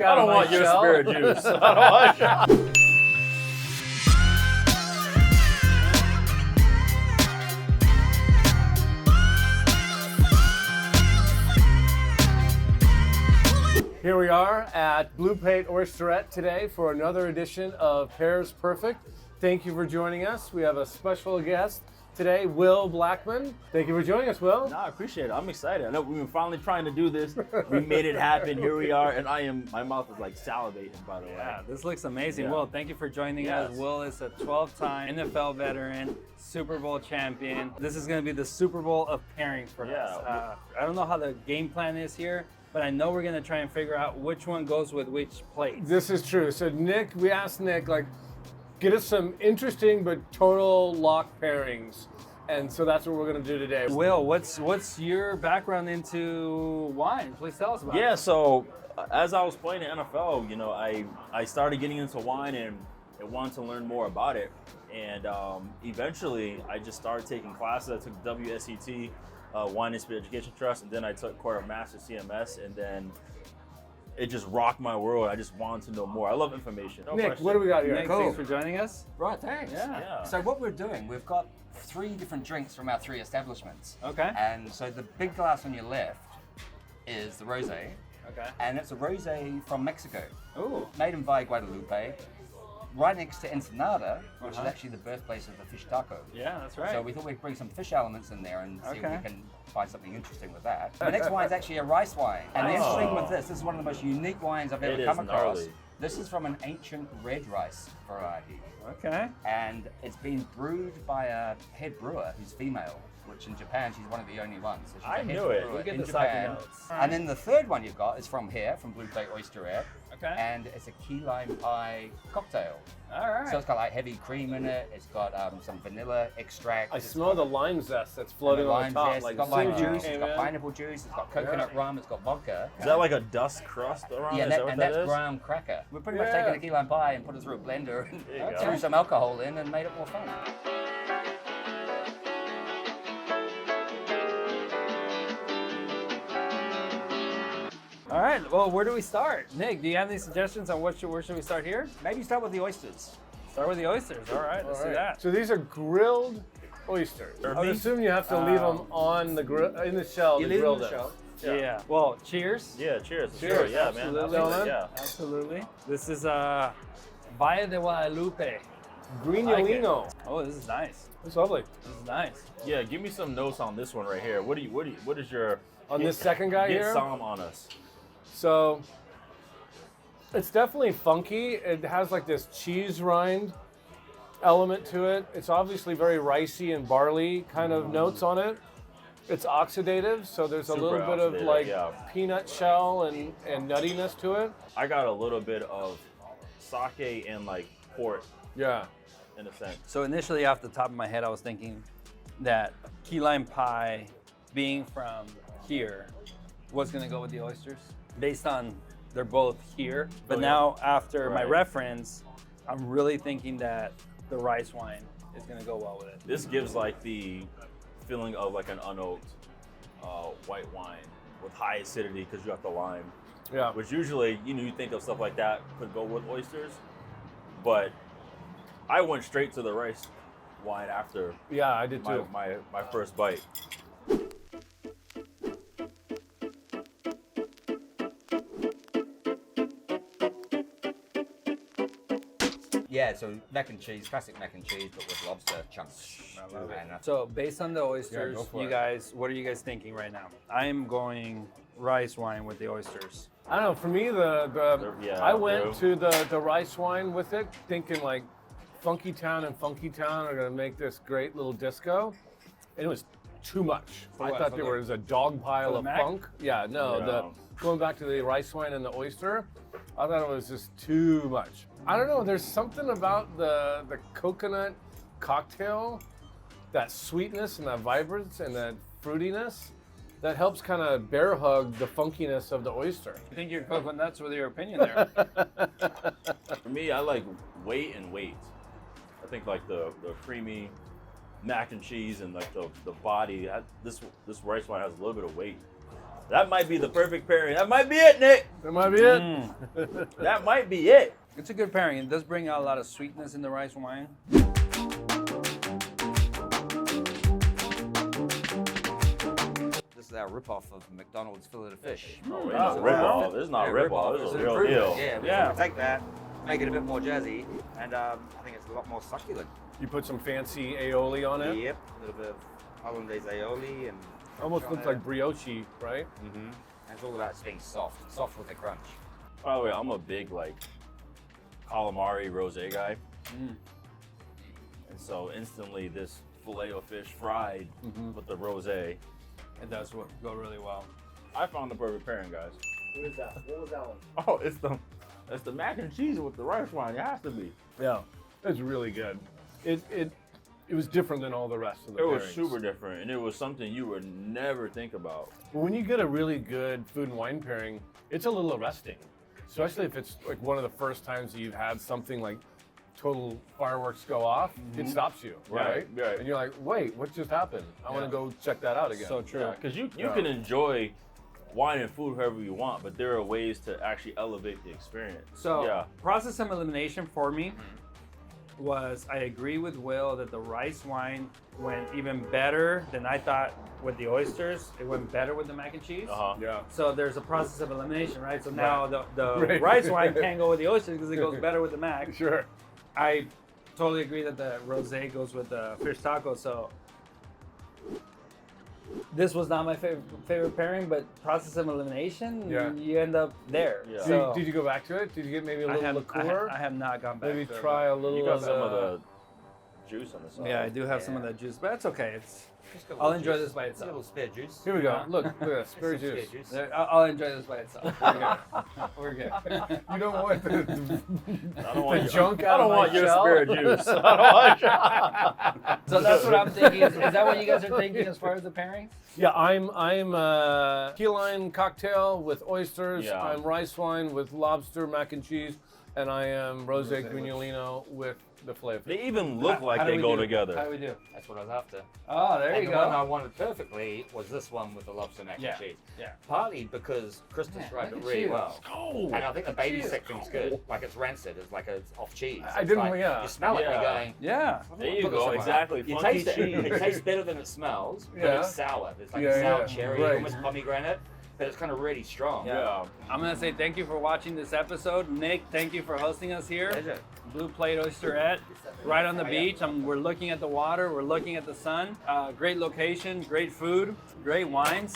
I don't want your spirit juice. I don't want your... Here we are at Blue Plate Oysterette today for another edition of Pairs Perfect. Thank you for joining us. We have a special guest today, Will Blackmon. Thank you for joining us, Will. No, I appreciate it. I'm excited. I know we've been finally trying to do this. We made it happen. Here we are, and my mouth is like salivating, by the way. Yeah, this looks amazing. Yeah. Will, thank you for joining us. Will is a 12-time NFL veteran, Super Bowl champion. This is going to be the Super Bowl of pairings for us. I don't know how the game plan is here, but I know we're going to try and figure out which one goes with which plate. This is true. So Nick, we asked Nick, get us some interesting but total lock pairings. And so that's what we're going to do today. Will, what's your background into wine? Please tell us about it. Yeah, so as I was playing in NFL, you know, I started getting into wine and I wanted to learn more about it. And eventually I just started taking classes. I took WSET, Wine and Spirit Education Trust, and then I took Quarter Master CMS, and then it just rocked my world. I just wanted to know more. I love information. Nick, question. What do we got here? Nick, thanks for joining us. Right, thanks. Yeah. So what we're doing, we've got 3 different drinks from our 3 establishments. Okay. And so the big glass on your left is the Rosé. Okay. And it's a Rosé from Mexico. Ooh. Made in Valle, Guadalupe, right next to Ensenada, which is actually the birthplace of the fish taco. Yeah, that's right. So we thought we'd bring some fish elements in there and see if Okay. we can find something interesting with that. The next wine is actually a rice wine. And the interesting with this is one of the most unique wines I've ever come across. Gnarly. This is from an ancient red rice variety. Okay. And it's been brewed by a head brewer who's female, which in Japan, she's one of the only ones. So she's I a head knew it. brewer We get in the sake Japan. notes. And then the third one you've got is from here, from Blue Plate Oysterette. Okay. And it's a key lime pie cocktail. All right. So it's got like heavy cream in it. It's got some vanilla extract. I smell the lime zest that's floating on lime the top. zest. Like It's got as soon lime as you juice, came it's got in. pineapple juice, it's got coconut rum, it's got vodka. Is that like a dust crust around? Yeah, Is that what and that that's is? graham cracker. We're pretty much Yeah. taking a key lime pie and put it through a blender and There you go. threw some alcohol in and made it more fun. All right. Well, where do we start? Nick, do you have any suggestions on where should we start here? Maybe start with the oysters. Start with the oysters. All right. Let's do that. So these are grilled oysters. I would assume you have to leave them on the grill, in the shell. You to leave grill them in the them. shell. Yeah. Well, cheers. Yeah, cheers. Cheers. Sure. Yeah, man. Absolutely. Absolutely. Yeah. Absolutely. This is Valle de Guadalupe. Grignolino. Oh, this is nice. It's lovely. This is nice. Yeah, give me some notes on this one right here. What is your On this second guy get here? some on us? So it's definitely funky. It has like this cheese rind element to it. It's obviously very ricey and barley kind of notes on it. It's oxidative, so there's a Super little bit of oxidative, like yeah. peanut shell and nuttiness to it. I got a little bit of sake and like port Yeah. in a sense. So initially, off the top of my head, I was thinking that key lime pie, being from here, was going to go with the oysters, based on they're both here. But Oh, yeah. now, after my Right. reference, I'm really thinking that the rice wine is going to go well with it. This gives like the feeling of like an unoaked white wine with high acidity because you got the lime. Yeah. Which usually, you think of stuff like that could go with oysters, but I went straight to the rice wine after Yeah, I did my, too. my first bite. Yeah, so mac and cheese, classic mac and cheese, but with lobster chunks. I love it. So based on the oysters, go for you it. guys, what are you guys thinking right now? I am going rice wine with the oysters. I don't know. For me, I went true. to the rice wine with it, thinking like Funky Town and Funky Town are gonna make this great little disco, and it was too much. I what? thought For there the- was a dog pile the of Mac? funk. Yeah, no. Yeah. Going back to the rice wine and the oyster, I thought it was just too much. I don't know. There's something about the coconut cocktail, that sweetness and that vibrance and that fruitiness, that helps kind of bear hug the funkiness of the oyster. I think you're cooking nuts with your opinion there. For me, I like weight and weight. I think like the creamy mac and cheese and like the body. This rice wine has a little bit of weight. That might be the perfect pairing. That might be it, Nick. That might be it. That might be it. It's a good pairing. It does bring out a lot of sweetness in the rice wine. This is our ripoff of McDonald's fillet of fish. Oh, it's not a rip-off. This is not a rip-off. This is a real deal. Yeah, Yeah. Take that, make it a bit more jazzy, and I think it's a lot more succulent. You put some fancy aioli on it. Yep, a little bit of hollandaise aioli and Almost looks like brioche, right? And it's all about being soft with a crunch. By the way, I'm a big like calamari rosé guy, and so instantly this fillet of fish fried with the rosé. It does go really well. I found the perfect pairing, guys. What is that? What was that one? Oh, it's the mac and cheese with the rice wine. It has to be. Yeah, it's really good. It was different than all the rest of the It was pairings. super different, and it was something you would never think about. But when you get a really good food and wine pairing, it's a little arresting, especially if it's like one of the first times that you've had something like total fireworks go off. It stops you, right? Right. And you're like, wait, what just happened? I want to go check that out again. So true. Because you can enjoy wine and food however you want, but there are ways to actually elevate the experience. So process of elimination for me was, I agree with Will that the rice wine went even better than I thought with the oysters. It went better with the mac and cheese. Yeah. So there's a process of elimination, right? So now the rice wine can't go with the oysters because it goes better with the mac. Sure. I totally agree that the rosé goes with the fish taco. So this was not my favorite pairing, but process of elimination, you end up there. Yeah. So Did you go back to it? Did you get maybe a little liqueur? I have not gone back. Maybe to it, try a little You got of some of the juice on the side. Yeah, I do have some of that juice, but that's okay. I'll enjoy this by It's a little itself. spare juice. Here we go. Look at that, spare Some juice. spare juice. I'll enjoy this by itself. We're good. You don't want the I don't want junk I out don't of want my your shell? spare juice. I don't want So that's what I'm thinking. Is that what you guys are thinking as far as the pairings? Yeah, I'm key lime cocktail with oysters. Yeah. I'm rice wine with lobster mac and cheese, and I am rosé Grignolino with the fillet of fish. They even look like How do they we go do? together. How do we do? That's what I was after. Oh, there And you the one I go. wanted perfectly was this one with the lobster mac and cheese. Yeah. Partly because Chris described look it at really you. well. Oh, And I think the baby section's good. Like it's rancid. It's like it's off cheese. I It's didn't- like, yeah. You smell it and you're Yeah. going, Yeah. there you put this go. somewhere. Exactly. You Funky taste it. cheese. It tastes better than it smells, but Yeah. it's sour. It's like Yeah, a sour yeah. cherry, Right. almost pomegranate, but it's kind of really strong. Yeah. I'm gonna say thank you for watching this episode. Nick, thank you for hosting us here. Pleasure. Blue Plate Oysterette, right on the beach. We're looking at the water, we're looking at the sun. Great location, great food, great wines.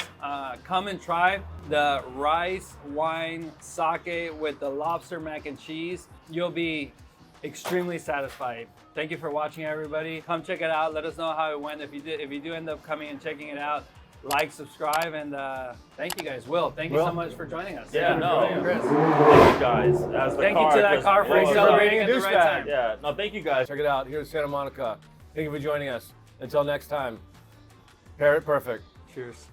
Come and try the rice wine sake with the lobster mac and cheese. You'll be extremely satisfied. Thank you for watching, everybody. Come check it out. Let us know how it went. If you do end up coming and checking it out, like, subscribe, and thank you guys. Will, thank you so much for joining us. Yeah, no. Chris. Thank you guys. As the Thank you car to that just car for rolled accelerating around. at the right time. Yeah, no, thank you guys. Check it out. Here's Santa Monica. Thank you for joining us. Until next time, pair it perfect. Cheers.